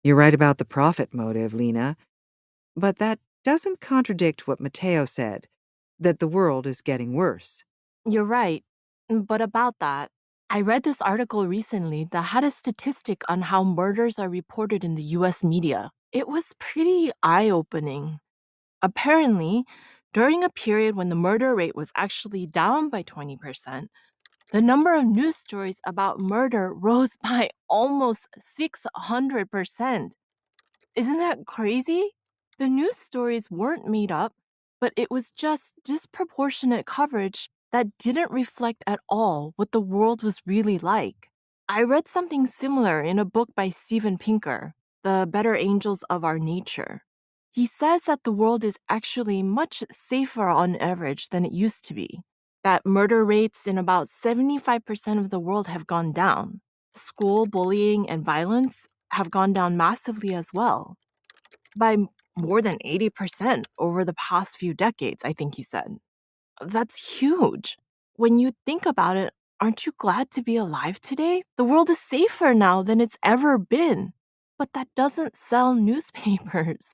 You're right about the profit motive, Lena, but that doesn't contradict what Matteo said, that the world is getting worse. You're right. But about that, I read this article recently that had a statistic on how murders are reported in the US media. It was pretty eye opening. Apparently, during a period when the murder rate was actually down by 20%, the number of news stories about murder rose by almost 600%. Isn't that crazy? The news stories weren't made up, but it was just disproportionate coverage that didn't reflect at all what the world was really like. I read something similar in a book by Steven Pinker, The Better Angels of Our Nature. He says that the world is actually much safer on average than it used to be, that murder rates in about 75% of the world have gone down. School bullying and violence have gone down massively as well, by more than 80% over the past few decades, I think he said. That's huge. When you think about it, aren't you glad to be alive today? The world is safer now than it's ever been. But that doesn't sell newspapers.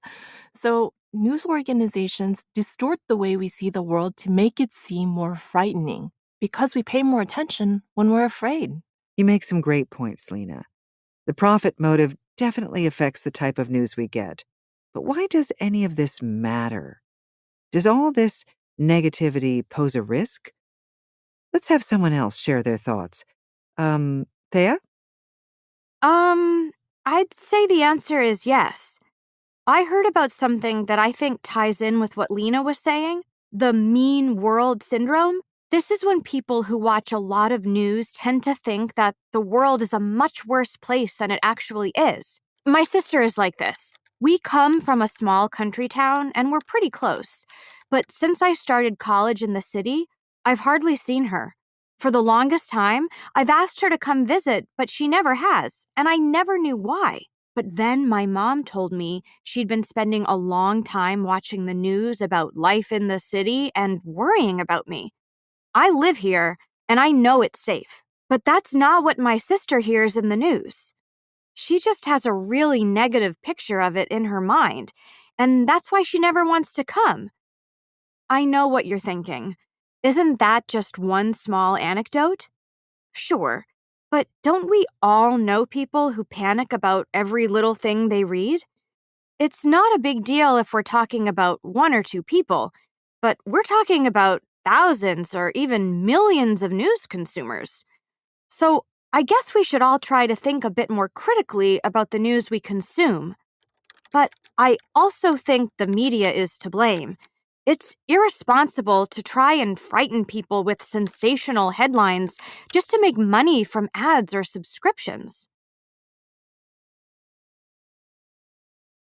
So, news organizations distort the way we see the world to make it seem more frightening because we pay more attention when we're afraid. You make some great points, Lena. The profit motive definitely affects the type of news we get. But why does any of this matter? Does all this negativity pose a risk? Let's have someone else share their thoughts. Thea? Um, I'd say the answer is yes. I heard about something that I think ties in with what Lena was saying, the mean world syndrome. This is when people who watch a lot of news tend to think that the world is a much worse place than it actually is. My sister is like this. We come from a small country town and we're pretty close. But since I started college in the city, I've hardly seen her. For the longest time, I've asked her to come visit, but she never has, and I never knew why. But then my mom told me she'd been spending a long time watching the news about life in the city and worrying about me. I live here, and I know it's safe. But that's not what my sister hears in the news. She just has a really negative picture of it in her mind, and that's why she never wants to come. I know what you're thinking. Isn't that just one small anecdote? Sure, but don't we all know people who panic about every little thing they read? It's not a big deal if we're talking about one or two people, but we're talking about thousands or even millions of news consumers. So I guess we should all try to think a bit more critically about the news we consume. But I also think the media is to blame. It's irresponsible to try and frighten people with sensational headlines just to make money from ads or subscriptions.